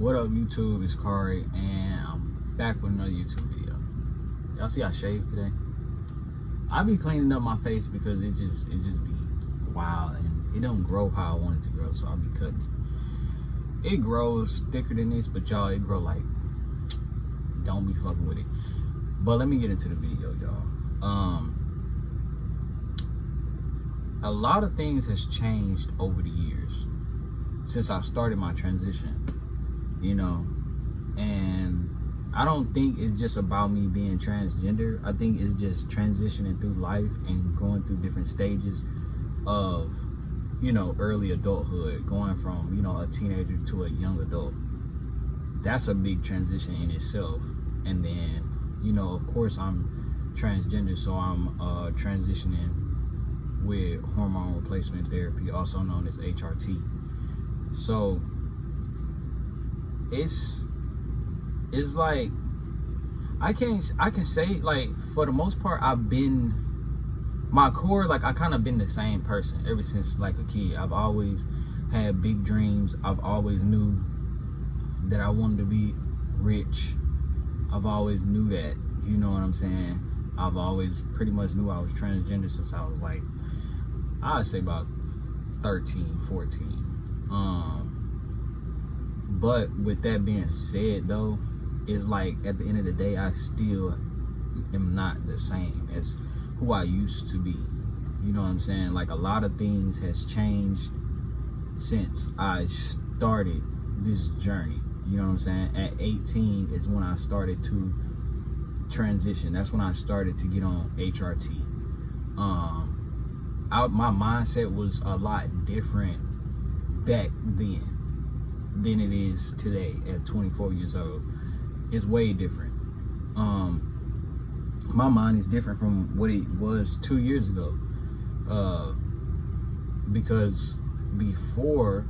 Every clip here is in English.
What up, YouTube? It's Kari, and I'm back with another YouTube video. Y'all see I shaved today? I be cleaning up my face because it just be wild, and it don't grow how I want it to grow, so I'll be cutting it. It grows thicker than this, but y'all, it grow like, don't be fucking with it. But let me get into the video, y'all. A lot of things has changed over the years since I started my transition. You know, and I don't think it's just about me being transgender. I think it's just transitioning through life and going through different stages of, you know, early adulthood, going from, you know, a teenager to a young adult. That's a big transition in itself. And then, you know, of course I'm transgender, so I'm transitioning with hormone replacement therapy, also known as HRT. So it's like I can say, like, for the most part, I've been, my core, like, I kind of been the same person ever since like a kid. I've always had big dreams. I've always knew that I wanted to be rich. I've always knew that, you know what I'm saying? I've always pretty much knew I was transgender since I was like, I'd say about 13, 14. But with that being said, though, it's like at the end of the day, I still am not the same as who I used to be. You know what I'm saying? Like, a lot of things has changed since I started this journey. You know what I'm saying? At 18 is when I started to transition. That's when I started to get on HRT. My mindset was a lot different back then than it is today at 24 years old. It's way different. My mind is different from what it was 2 years ago, because before,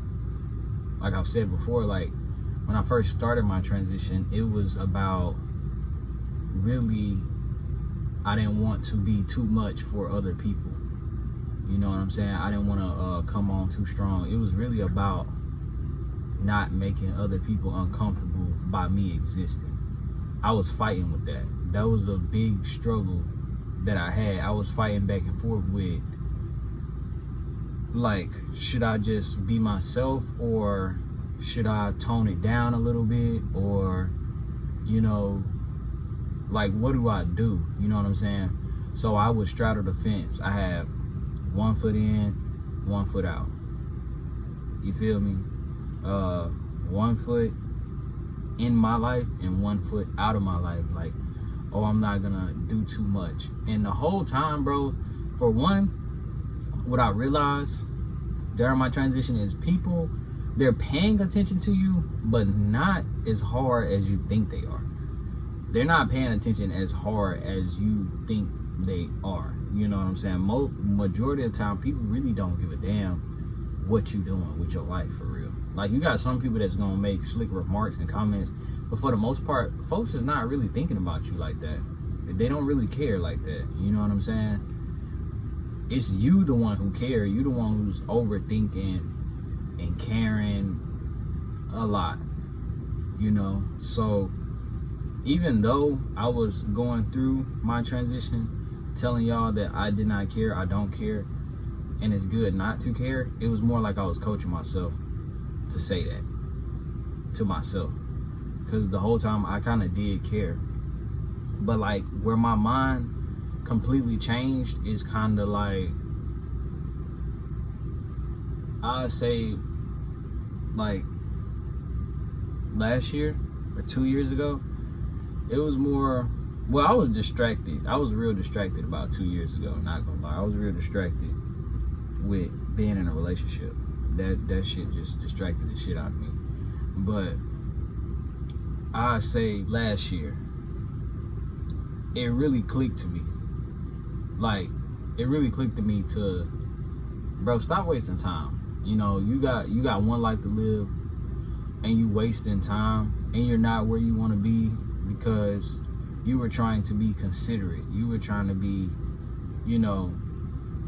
like I've said before, like when I first started my transition, it was about, really, I didn't want to be too much for other people. You know what I'm saying? I didn't want to come on too strong. It was really about not making other people uncomfortable by me existing. I was fighting with that. That was a big struggle that I had. I was fighting back and forth with, like, should I just be myself, or should I tone it down a little bit, or, you know, like, what do I do? You know what I'm saying? So I would straddle the fence. I have 1 foot in, 1 foot out. You feel me? 1 foot in my life and 1 foot out of my life. Like, oh, I'm not gonna do too much. And the whole time, bro, for one, what I realized during my transition is people, they're paying attention to you, but not as hard as you think they are. They're not paying attention as hard as you think they are. You know what I'm saying? Majority of the time, people really don't give a damn what you doing with your life, for real. Like, you got some people that's gonna make slick remarks and comments, but for the most part, folks is not really thinking about you like that. They don't really care like that. You know what I'm saying? It's you, the one who care. You the one who's overthinking and caring a lot. You know? So even though I was going through my transition, telling y'all that I did not care, I don't care, and it's good not to care, it was more like I was coaching myself to say that to myself, because the whole time I kind of did care. But like, where my mind completely changed is kind of like, I'd say like last year or 2 years ago. It was more, well, I was distracted. I was real distracted about 2 years ago, not gonna lie. I was real distracted with being in a relationship. That shit just distracted the shit out of me. But I say last year, it really clicked to me. Like, it really clicked to me to, bro, stop wasting time. You know, you got one life to live, and you wasting time, and you're not where you want to be because you were trying to be considerate. You were trying to be, you know,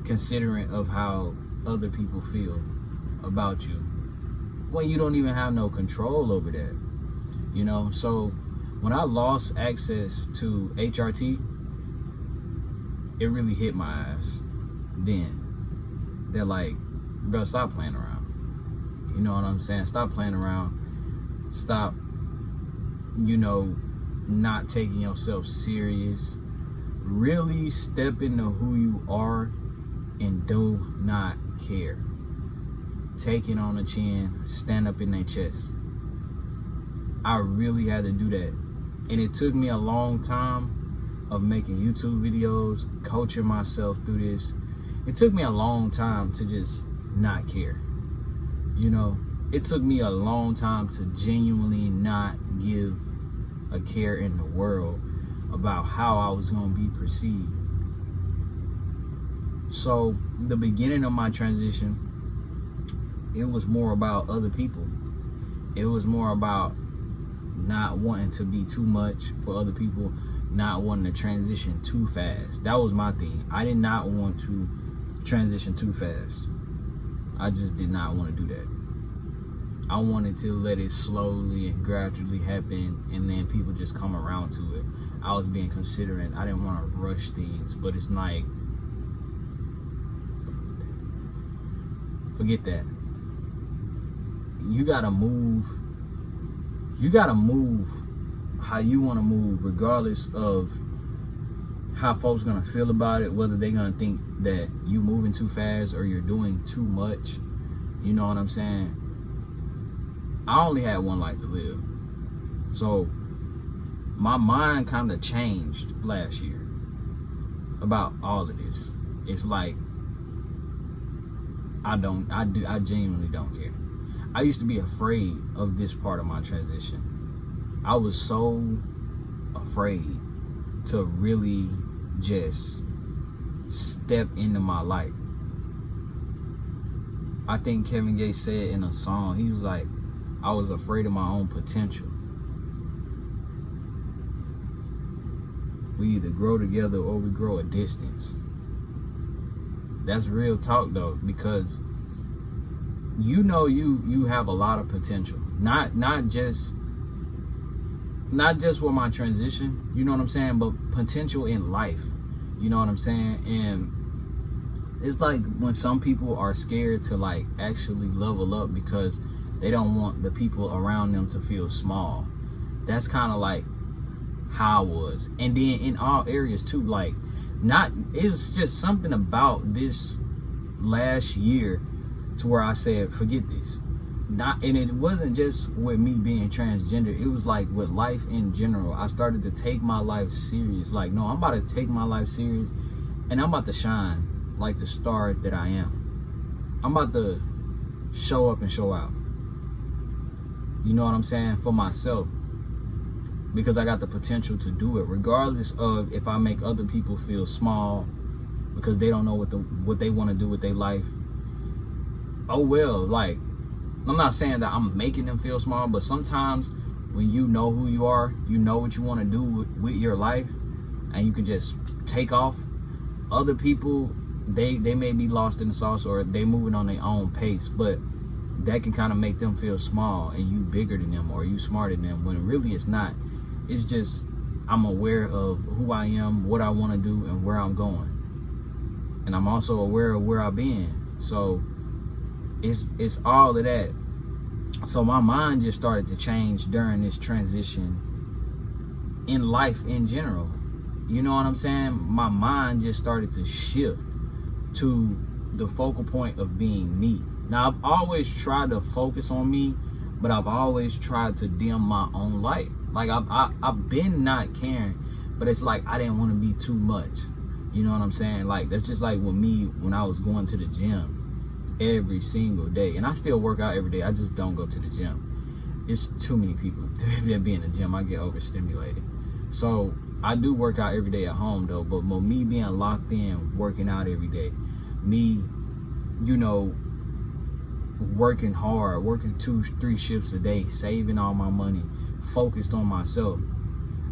considerate of how other people feel about you, when you don't even have no control over that. you know. So when I lost access to HRT, it really hit my ass. Then they're like, bro, stop playing around. You know what I'm saying? Stop playing around. Stop, you know, not taking yourself serious. Really step into who you are and do not care. Take it on the chin, stand up in their chest. I really had to do that. And it took me a long time of making YouTube videos, coaching myself through this. It took me a long time to just not care. You know, it took me a long time to genuinely not give a care in the world about how I was going to be perceived. So the beginning of my transition, it was more about other people. It was more about not wanting to be too much for other people, not wanting to transition too fast. That was my thing. I did not want to transition too fast. I just did not want to do that. I wanted to let it slowly and gradually happen, and then people just come around to it. I was being considerate. I didn't want to rush things, but it's like, forget that. You gotta move how you want to move, regardless of how folks gonna feel about it, whether they're gonna think that you moving too fast or you're doing too much. You know what I'm saying? I only had one life to live. So my mind kind of changed last year about all of this. It's like, I genuinely don't care. I used to be afraid of this part of my transition. I was so afraid to really just step into my life. I think Kevin Gates said in a song, he was like, I was afraid of my own potential. We either grow together or we grow a distance. That's real talk though, because you know you have a lot of potential. Not just with my transition, you know what I'm saying, but potential in life. You know what I'm saying? And it's like when some people are scared to like actually level up because they don't want the people around them to feel small. That's kind of like how I was. And then in all areas too, like it's just something about this last year to where I said, forget this. And it wasn't just with me being transgender, it was like with life in general. I started to take my life serious. Like, no, I'm about to take my life serious and I'm about to shine like the star that I am. I'm about to show up and show out. You know what I'm saying? For myself. Because I got the potential to do it, regardless of if I make other people feel small because they don't know what they want to do with their life. Oh well, like, I'm not saying that I'm making them feel small, but sometimes when you know who you are, you know what you want to do with your life, and you can just take off. Other people, they may be lost in the sauce or they moving on their own pace, but that can kind of make them feel small and you bigger than them or you smarter than them, when really it's not. It's just I'm aware of who I am, what I want to do, and where I'm going. And I'm also aware of where I've been. So it's all of that. So my mind just started to change during this transition in life in general. You know what I'm saying? My mind just started to shift to the focal point of being me. Now, I've always tried to focus on me, but I've always tried to dim my own light. Like, I've been not caring, but it's like I didn't want to be too much. You know what I'm saying? Like, that's just like with me when I was going to the gym every single day. And I still work out every day. I just don't go to the gym. It's too many people that be in the gym. I get overstimulated. So I do work out every day at home though. But me being locked in, working out every day, me, you know, working hard, working 2-3 shifts a day, saving all my money, focused on myself,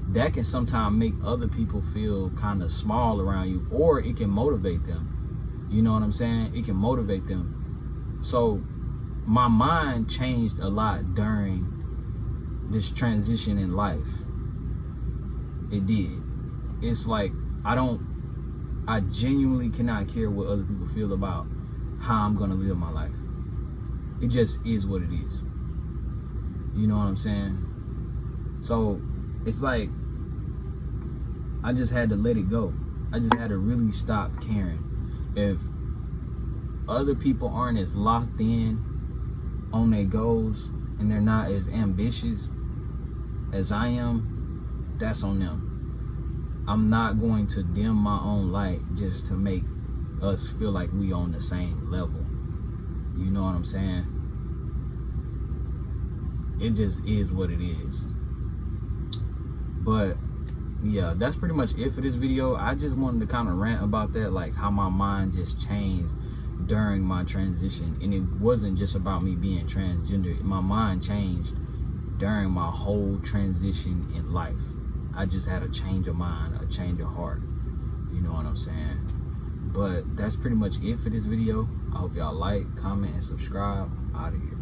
that can sometimes make other people feel kind of small around you, or it can motivate them. You know what I'm saying? It can motivate them. So my mind changed a lot during this transition in life. It did. It's like I genuinely cannot care what other people feel about how I'm gonna live my life. It just is what it is. You know what I'm saying? So it's like I just had to let it go. I just had to really stop caring. If other people aren't as locked in on their goals and they're not as ambitious as I am, that's on them. I'm not going to dim my own light just to make us feel like we on the same level. You know what I'm saying? It just is what it is. But yeah, that's pretty much it for this video. I just wanted to kind of rant about that, like how my mind just changed during my transition. And it wasn't just about me being transgender. My mind changed during my whole transition in life. I just had a change of mind, a change of heart. You know what I'm saying? But that's pretty much it for this video. I hope y'all like, comment, and subscribe. Out of here.